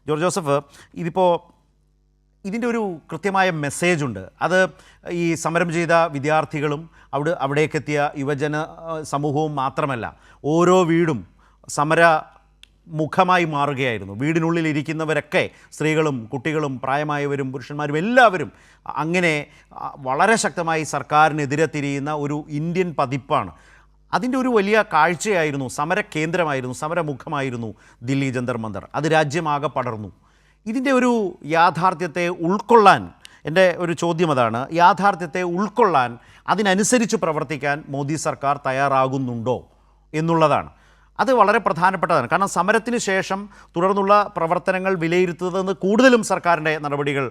George Joseph, ഇതിൻ്റെ ഒരു കൃത്യമായ മെസ്സേജുണ്ട്. അത് ഈ സമരം ചെയ്ത വിദ്യാർത്ഥികളും അവിടേക്കെത്തിയ യുവജന സമൂഹവും മാത്രമല്ല, ഓരോ വീടും സമര മുഖമായി മാറുകയായിരുന്നു. വീടിനുള്ളിലിരിക്കുന്നവരൊക്കെ, സ്ത്രീകളും കുട്ടികളും പ്രായമായവരും പുരുഷന്മാരും എല്ലാവരും അങ്ങനെ വളരെ ശക്തമായി സർക്കാരിനെതിരെ തിരിയുന്ന ഒരു ഇന്ത്യൻ പതിപ്പാണ്. അതിൻ്റെ ഒരു വലിയ കാഴ്ചയായിരുന്നു, സമരകേന്ദ്രമായിരുന്നു, സമരമുഖമായിരുന്നു ദില്ലി ജന്തർ മന്ദർ. അത് രാജ്യമാകെ പടർന്നു. ഇതിൻ്റെ ഒരു യാഥാർത്ഥ്യത്തെ ഉൾക്കൊള്ളാൻ, എൻ്റെ ഒരു ചോദ്യം അതാണ്, യാഥാർത്ഥ്യത്തെ ഉൾക്കൊള്ളാൻ അതിനനുസരിച്ച് പ്രവർത്തിക്കാൻ മോദി സർക്കാർ തയ്യാറാകുന്നുണ്ടോ എന്നുള്ളതാണ്. അത് വളരെ പ്രധാനപ്പെട്ടതാണ്. കാരണം സമരത്തിന് ശേഷം തുടർന്നുള്ള പ്രവർത്തനങ്ങൾ വിലയിരുത്തുന്നത് കൂടുതലും സർക്കാരിൻ്റെ നടപടികൾ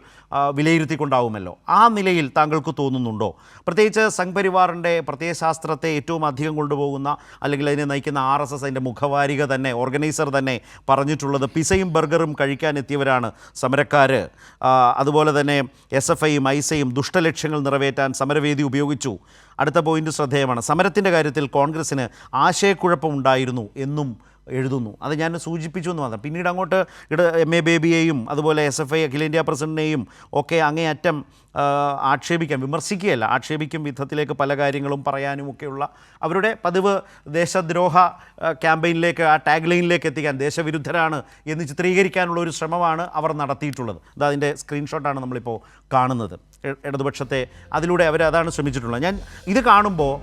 വിലയിരുത്തിക്കൊണ്ടാവുമല്ലോ. ആ നിലയിൽ താങ്കൾക്ക് തോന്നുന്നുണ്ടോ? പ്രത്യേകിച്ച് സംഘ് പരിവാറിൻ്റെ പ്രത്യയശാസ്ത്രത്തെ ഏറ്റവും അധികം കൊണ്ടുപോകുന്ന, അല്ലെങ്കിൽ അതിനെ നയിക്കുന്ന RSS, അതിൻ്റെ മുഖവാരിക തന്നെ, ഓർഗനൈസർ തന്നെ പറഞ്ഞിട്ടുള്ളത് പിസയും ബർഗറും കഴിക്കാനെത്തിയവരാണ് സമരക്കാർ. അതുപോലെ തന്നെ SFIയും ഐസയും ദുഷ്ടലക്ഷ്യങ്ങൾ നിറവേറ്റാൻ സമരവേദി ഉപയോഗിച്ചു. അടുത്ത പോയിൻ്റ് ശ്രദ്ധേയമാണ്. സമരത്തിൻ്റെ കാര്യത്തിൽ കോൺഗ്രസ്സിന് ആശയക്കുഴപ്പമുണ്ടായിരുന്നു എന്നും എഴുതുന്നു. അത് ഞാൻ സൂചിപ്പിച്ചു എന്ന് മാത്രം. പിന്നീട് അങ്ങോട്ട് MA ബേബിയെയും അതുപോലെ SFI അഖിലേന്ത്യാ പ്രസിഡന്റിനെയും ഒക്കെ അങ്ങേയറ്റം ആക്ഷേപിക്കും വിധത്തിലേക്ക് പല കാര്യങ്ങളും പറയാനുമൊക്കെയുള്ള അവരുടെ പതിവ് ദേശദ്രോഹ ക്യാമ്പയിനിലേക്ക്, ആ ടാഗ് ലൈനിലേക്ക് എത്തിക്കാൻ, ദേശവിരുദ്ധരാണ് എന്ന് ചിത്രീകരിക്കാനുള്ള ഒരു ശ്രമമാണ് അവർ നടത്തിയിട്ടുള്ളത്. അതിൻ്റെ സ്ക്രീൻഷോട്ടാണ് നമ്മളിപ്പോൾ കാണുന്നത്. ഇടതുപക്ഷത്തെ അതിലൂടെ അതാണ് ശ്രമിച്ചിട്ടുള്ളത്. ഞാൻ ഇത് കാണുമ്പോൾ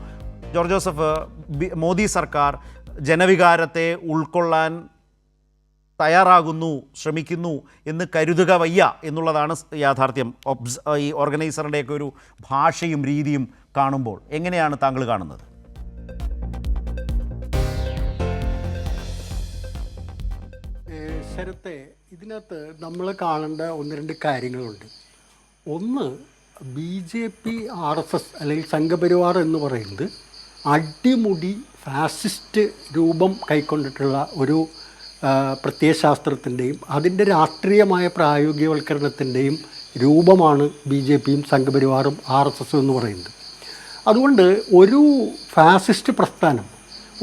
ജോർജ് ജോസഫ്, മോദി സർക്കാർ ജനവികാരത്തെ ഉൾക്കൊള്ളാൻ തയ്യാറാകുന്നു, ശ്രമിക്കുന്നു എന്ന് കരുതുക വയ്യ എന്നുള്ളതാണ് യാഥാർത്ഥ്യം. ഈ ഓർഗനൈസറുടെയൊക്കെ ഒരു ഭാഷയും രീതിയും കാണുമ്പോൾ എങ്ങനെയാണ് താങ്കൾ കാണുന്നത്? ശരത്തെ, ഇതിനകത്ത് നമ്മൾ കാണേണ്ട ഒന്ന് രണ്ട് കാര്യങ്ങളുണ്ട്. ഒന്ന്, BJP RSS അല്ലെങ്കിൽ സംഘപരിവാർ എന്ന് പറയുന്നത് അടിമുടി ഫാസിസ്റ്റ് രൂപം കൈക്കൊണ്ടിട്ടുള്ള ഒരു പ്രത്യയശാസ്ത്രത്തിൻ്റെയും അതിൻ്റെ രാഷ്ട്രീയമായ പ്രായോഗികവൽക്കരണത്തിൻ്റെയും രൂപമാണ് BJPയും സംഘപരിവാറും RSS എന്ന് പറയുന്നത്. അതുകൊണ്ട് ഒരു ഫാസിസ്റ്റ് പ്രസ്ഥാനം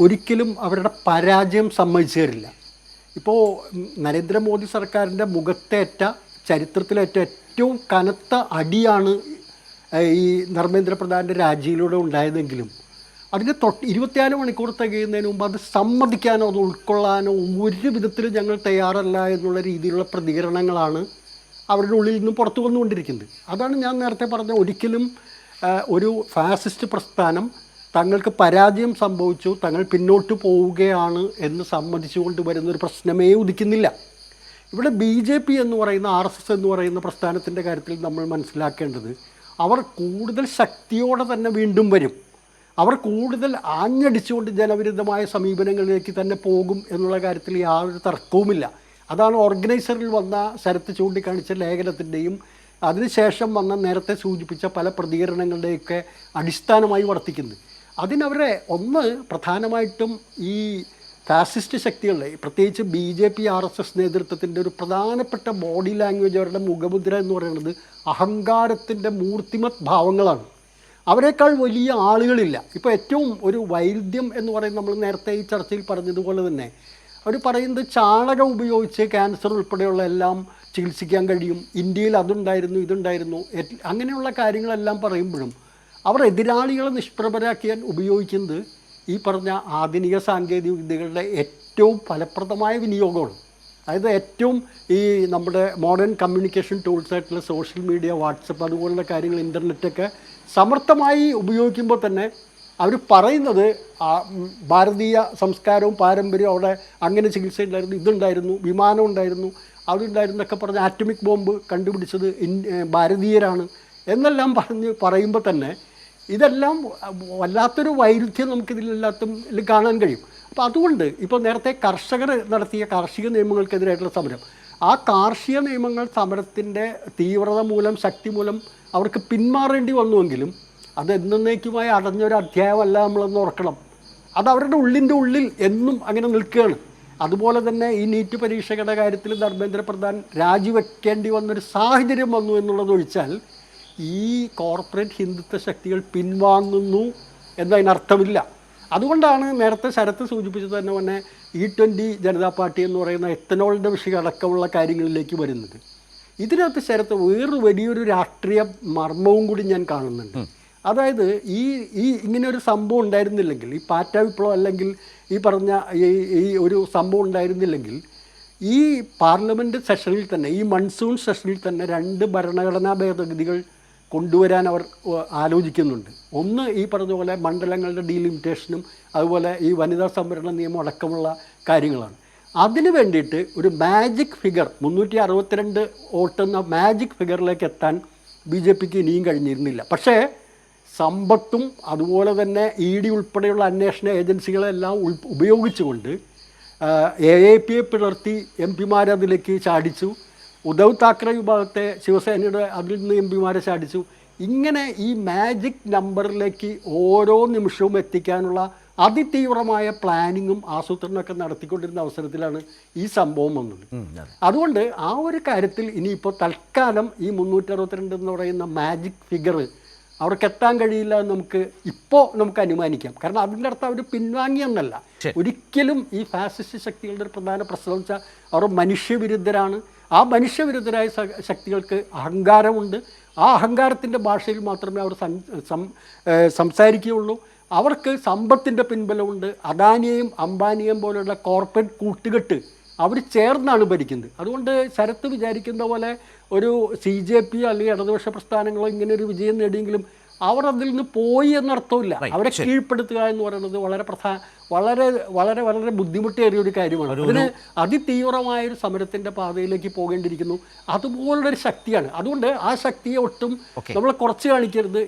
ഒരിക്കലും അവരുടെ പരാജയം സമ്മതിച്ചു തരില്ല. ഇപ്പോൾ നരേന്ദ്രമോദി സർക്കാരിൻ്റെ മുഖത്തേറ്റ, ചരിത്രത്തിലേറ്റ ഏറ്റവും കനത്ത അടിയാണ് ഈ ധർമ്മേന്ദ്ര പ്രധാൻ്റെ രാജിയിലൂടെ ഉണ്ടായതെങ്കിലും അതിന് 24 മണിക്കൂർ തികയുന്നതിന് മുമ്പ് അത് സമ്മതിക്കാനോ അത് ഉൾക്കൊള്ളാനോ ഒരു വിധത്തിലും ഞങ്ങൾ തയ്യാറല്ല എന്നുള്ള രീതിയിലുള്ള പ്രതികരണങ്ങളാണ് അവരുടെ ഉള്ളിൽ നിന്നും പുറത്തു വന്നുകൊണ്ടിരിക്കുന്നത്. അതാണ് ഞാൻ നേരത്തെ പറഞ്ഞ, ഒരിക്കലും ഒരു ഫാസിസ്റ്റ് പ്രസ്ഥാനം തങ്ങൾക്ക് പരാജയം സംഭവിച്ചു, തങ്ങൾ പിന്നോട്ട് പോവുകയാണ് എന്ന് സമ്മതിച്ചുകൊണ്ട് വരുന്നൊരു പ്രശ്നമേ ഉദിക്കുന്നില്ല. ഇവിടെ BJP എന്ന് പറയുന്ന, RSS എന്ന് പറയുന്ന പ്രസ്ഥാനത്തിൻ്റെ കാര്യത്തിൽ നമ്മൾ മനസ്സിലാക്കേണ്ടത്, അവർ കൂടുതൽ ശക്തിയോടെ തന്നെ വീണ്ടും വരും. അവർ കൂടുതൽ ആഞ്ഞടിച്ചുകൊണ്ട് ജനവിരുദ്ധമായ സമീപനങ്ങളിലേക്ക് തന്നെ പോകും എന്നുള്ള കാര്യത്തിൽ യാതൊരു തർക്കവുമില്ല. അതാണ് ഓർഗനൈസറിൽ വന്ന ശരത്ത് ചൂണ്ടിക്കാണിച്ച ലേഖനത്തിൻ്റെയും അതിനുശേഷം വന്ന നേരത്തെ സൂചിപ്പിച്ച പല പ്രതികരണങ്ങളുടെയൊക്കെ അടിസ്ഥാനമായി വർത്തിക്കുന്നത്. അതിനവരെ ഒന്ന് പ്രധാനമായിട്ടും ഈ ഫാസിസ്റ്റ് ശക്തികളുടെ, പ്രത്യേകിച്ച് BJP RSS നേതൃത്വത്തിൻ്റെ ഒരു പ്രധാനപ്പെട്ട ബോഡി ലാംഗ്വേജ്, അവരുടെ മുഖമുദ്ര എന്ന് പറയുന്നത് അഹങ്കാരത്തിൻ്റെ മൂർത്തിമത് ഭാവങ്ങളാണ്. അവരെക്കാൾ വലിയ ആളുകളില്ല. ഇപ്പോൾ ഏറ്റവും ഒരു വൈരുദ്ധ്യം എന്ന് പറയുന്നത്, നമ്മൾ നേരത്തെ ഈ ചർച്ചയിൽ പറഞ്ഞതുപോലെ തന്നെ, അവർ പറയുന്നത് ചാണകം ഉപയോഗിച്ച് ക്യാൻസർ ഉൾപ്പെടെയുള്ള എല്ലാം ചികിത്സിക്കാൻ കഴിയും, ഇന്ത്യയിൽ അതുണ്ടായിരുന്നു ഇതുണ്ടായിരുന്നു, അങ്ങനെയുള്ള കാര്യങ്ങളെല്ലാം പറയുമ്പോഴും അവർ എതിരാളികളെ നിഷ്പ്രഭരാക്കിയാൻ ഉപയോഗിക്കുന്നത് ഈ പറഞ്ഞ ആധുനിക സാങ്കേതിക വിദ്യകളുടെ ഏറ്റവും ഫലപ്രദമായ വിനിയോഗമാണ്. അതായത് ഏറ്റവും ഈ നമ്മുടെ മോഡേൺ കമ്മ്യൂണിക്കേഷൻ ടൂൾസ് ആയിട്ടുള്ള സോഷ്യൽ മീഡിയ, വാട്സപ്പ്, അതുപോലുള്ള കാര്യങ്ങൾ, ഇൻ്റർനെറ്റൊക്കെ സമർത്ഥമായി ഉപയോഗിക്കുമ്പോൾ തന്നെ അവർ പറയുന്നത് ഭാരതീയ സംസ്കാരവും പാരമ്പര്യവും, അവിടെ അങ്ങനെ ചികിത്സ ഉണ്ടായിരുന്നു, ഇതുണ്ടായിരുന്നു, വിമാനം ഉണ്ടായിരുന്നു, അതുണ്ടായിരുന്നു എന്നൊക്കെ പറഞ്ഞ് ആറ്റമിക് ബോംബ് കണ്ടുപിടിച്ചത് ഭാരതീയരാണ് എന്നെല്ലാം പറയുമ്പോൾ തന്നെ ഇതെല്ലാം വല്ലാത്തൊരു വൈരുദ്ധ്യം നമുക്കിതിലെല്ലാത്തും കാണാൻ കഴിയും. അപ്പോൾ അതുകൊണ്ട് ഇപ്പോൾ നേരത്തെ കർഷകർ നടത്തിയ കാർഷിക നിയമങ്ങൾക്കെതിരായിട്ടുള്ള സമരം, ആ കാർഷിക നിയമങ്ങൾ സമരത്തിൻ്റെ തീവ്രത മൂലം, ശക്തി മൂലം അവർക്ക് പിന്മാറേണ്ടി വന്നുവെങ്കിലും അത് എന്നേക്കുമായി അടഞ്ഞൊരു അധ്യായമല്ല നമ്മളൊന്ന് ഓർക്കണം. അത് അവരുടെ ഉള്ളിൻ്റെ ഉള്ളിൽ എന്നും അങ്ങനെ നിൽക്കുകയാണ്. അതുപോലെ തന്നെ ഈ നീറ്റ് പരീക്ഷകളുടെ കാര്യത്തിൽ ധർമ്മേന്ദ്ര പ്രധാൻ രാജിവെക്കേണ്ടി വന്നൊരു സാഹചര്യം വന്നു എന്നുള്ളതൊഴിച്ചാൽ ഈ കോർപ്പറേറ്റ് ഹിന്ദുത്വ ശക്തികൾ പിൻവാങ്ങുന്നു എന്നതിനർത്ഥമില്ല. അതുകൊണ്ടാണ് നേരത്തെ ശരത്ത് സൂചിപ്പിച്ചത് തന്നെ E20 ജനതാ പാർട്ടി എന്ന് പറയുന്ന എത്തനോളിൻ്റെ വിഷയം അടക്കമുള്ള കാര്യങ്ങളിലേക്ക് വരുന്നത്. ഇതിനകത്ത് ശരത്ത് വേറൊരു വലിയൊരു രാഷ്ട്രീയ മർമ്മവും കൂടി ഞാൻ കാണുന്നുണ്ട്. അതായത് ഈ ഇങ്ങനെ ഒരു സംഭവം ഉണ്ടായിരുന്നില്ലെങ്കിൽ, ഈ പാറ്റ വിപ്ലവം അല്ലെങ്കിൽ ഈ പറഞ്ഞ ഈ ഒരു സംഭവം ഉണ്ടായിരുന്നില്ലെങ്കിൽ, ഈ പാർലമെൻറ്റ് സെഷനിൽ തന്നെ, ഈ മൺസൂൺ സെഷനിൽ തന്നെ 2 ഭരണഘടനാ ഭേദഗതികൾ കൊണ്ടുവരാൻ അവർ ആലോചിക്കുന്നുണ്ട്. ഒന്ന് ഈ പറഞ്ഞ പോലെ മണ്ഡലങ്ങളുടെ ഡീലിമിറ്റേഷനും അതുപോലെ ഈ വനിതാ സംവരണ നിയമം അടക്കമുള്ള കാര്യങ്ങളാണ്. അതിന് വേണ്ടിയിട്ട് ഒരു മാജിക് ഫിഗർ 362 വോട്ടെന്ന മാജിക് ഫിഗറിലേക്ക് എത്താൻ BJPക്ക് ഇനിയും കഴിഞ്ഞിരുന്നില്ല. പക്ഷേ സമ്പത്തും അതുപോലെ തന്നെ ED ഉൾപ്പെടെയുള്ള അന്വേഷണ ഏജൻസികളെല്ലാം ഉപയോഗിച്ചുകൊണ്ട് AAP പിളർത്തി MP അതിലേക്ക് ചാടിച്ചു. ഉദ്ധവ് താക്കറെ വിഭാഗത്തെ ശിവസേനയുടെ അതിൽ നിന്ന് MP ചാടിച്ചു. ഇങ്ങനെ ഈ മാജിക് നമ്പറിലേക്ക് ഓരോ നിമിഷവും എത്തിക്കാനുള്ള അതിതീവ്രമായ പ്ലാനിങ്ങും ആസൂത്രണമൊക്കെ നടത്തിക്കൊണ്ടിരുന്ന അവസരത്തിലാണ് ഈ സംഭവം വന്നത്. അതുകൊണ്ട് ആ ഒരു കാര്യത്തിൽ ഇനിയിപ്പോൾ തൽക്കാലം ഈ 362 എന്ന് പറയുന്ന മാജിക് ഫിഗർ അവർക്ക് എത്താൻ കഴിയില്ല എന്ന് നമുക്ക് അനുമാനിക്കാം. കാരണം അതിൻ്റെ അർത്ഥം അവർ പിൻവാങ്ങിയെന്നല്ല. ഒരിക്കലും ഈ ഫാസിസ്റ്റ് ശക്തികളുടെ ഒരു പ്രധാന പ്രശ്നം വെച്ചാൽ അവർ മനുഷ്യവിരുദ്ധരാണ്. ആ മനുഷ്യവിരുദ്ധരായ ശക്തികൾക്ക് അഹങ്കാരമുണ്ട്. ആ അഹങ്കാരത്തിൻ്റെ ഭാഷയിൽ മാത്രമേ അവർ സംസാരിക്കുകയുള്ളൂ. അവർക്ക് സമ്പത്തിൻ്റെ പിൻബലമുണ്ട്. അദാനിയെയും അംബാനിയെയും പോലെയുള്ള കോർപ്പറേറ്റ് കൂട്ടുകെട്ട് അവർ ചേർന്നാണ് ഭരിക്കുന്നത്. അതുകൊണ്ട് ശരത്ത് വിചാരിക്കുന്ന പോലെ ഒരു CJP അല്ലെങ്കിൽ ഇടതുപക്ഷ പ്രസ്ഥാനങ്ങളോ ഇങ്ങനെ ഒരു വിജയം നേടിയെങ്കിലും അവർ അതിൽ നിന്ന് പോയി എന്നർത്ഥമില്ല. അവരെ കീഴ്പ്പെടുത്തുക എന്ന് പറയുന്നത് വളരെ വളരെ വളരെ ബുദ്ധിമുട്ടേറിയ ഒരു കാര്യമാണ്. അതിന് അതിതീവ്രമായൊരു സമരത്തിൻ്റെ പാതയിലേക്ക് പോകേണ്ടിയിരിക്കുന്നു. അതുപോലുള്ളൊരു ശക്തിയാണ്. അതുകൊണ്ട് ആ ശക്തിയെ ഒട്ടും നമ്മൾ കുറച്ച് കാണിക്കരുത്.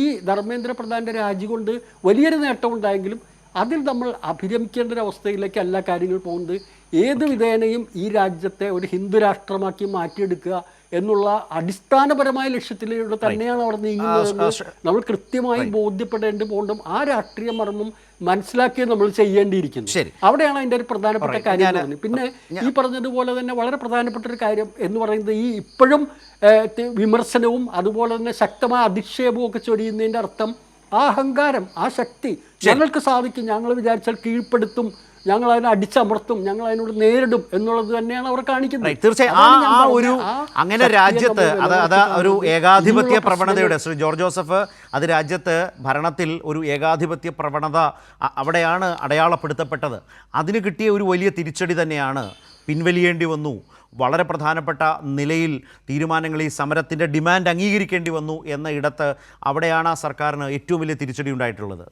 ഈ ധർമ്മേന്ദ്ര പ്രധാൻ്റെ രാജി കൊണ്ട് വലിയൊരു നേട്ടം ഉണ്ടായെങ്കിലും അതിൽ നമ്മൾ അഭിരമിക്കേണ്ട ഒരു അവസ്ഥയിലേക്ക് എല്ലാ കാര്യങ്ങൾ പോകുന്നത്. ഏത് വിധേനയും ഈ രാജ്യത്തെ ഒരു ഹിന്ദു രാഷ്ട്രമാക്കി മാറ്റിയെടുക്കുക എന്നുള്ള അടിസ്ഥാനപരമായ ലക്ഷ്യത്തിലൂടെ തന്നെയാണ് അവിടെ നീങ്ങുന്നതെന്ന് നമ്മൾ കൃത്യമായി പോകേണ്ടും ആ രാഷ്ട്രീയ മർമ്മം മനസ്സിലാക്കി നമ്മൾ ചെയ്യേണ്ടിയിരിക്കുന്നു. അവിടെയാണ് അതിൻ്റെ ഒരു പ്രധാനപ്പെട്ട കാര്യം. പിന്നെ ഈ പറഞ്ഞതുപോലെ തന്നെ വളരെ പ്രധാനപ്പെട്ട ഒരു കാര്യം എന്ന് പറയുന്നത് ഈ ഇപ്പോഴും വിമർശനവും അതുപോലെ തന്നെ ശക്തമായ അധിക്ഷേപവും ഒക്കെ ചൊരിയുന്നതിൻ്റെ അർത്ഥം ആ അഹങ്കാരം, ആ ശക്തി ഞങ്ങൾക്ക് സാധിക്കും, ഞങ്ങൾ വിചാരിച്ചാൽ കീഴ്പ്പെടുത്തും, ഞങ്ങൾ അതിനെ അടിച്ചമർത്തും, ഞങ്ങൾ അതിനോട് നേരിടും എന്നുള്ളത് തന്നെയാണ് അവർ കാണിക്കുന്നത്. തീർച്ചയായും അങ്ങനെ രാജ്യത്ത് അത് ഒരു ഏകാധിപത്യ പ്രവണതയുടെ ശ്രീ ജോർജ് ജോസഫ് അത് രാജ്യത്ത് ഭരണത്തിൽ ഒരു ഏകാധിപത്യ പ്രവണത അവിടെയാണ് അടയാളപ്പെടുത്തപ്പെട്ടത്. അതിന് കിട്ടിയ ഒരു വലിയ തിരിച്ചടി തന്നെയാണ്. പിൻവലിയേണ്ടി വന്നു. വളരെ പ്രധാനപ്പെട്ട നിലയിൽ തീരുമാനങ്ങൾ, ഈ സമരത്തിൻ്റെ ഡിമാൻഡ് അംഗീകരിക്കേണ്ടി വന്നു എന്ന ഇടത്ത് അവിടെയാണ് ആ സർക്കാരിന് ഏറ്റവും വലിയ തിരിച്ചടി ഉണ്ടായിട്ടുള്ളത്.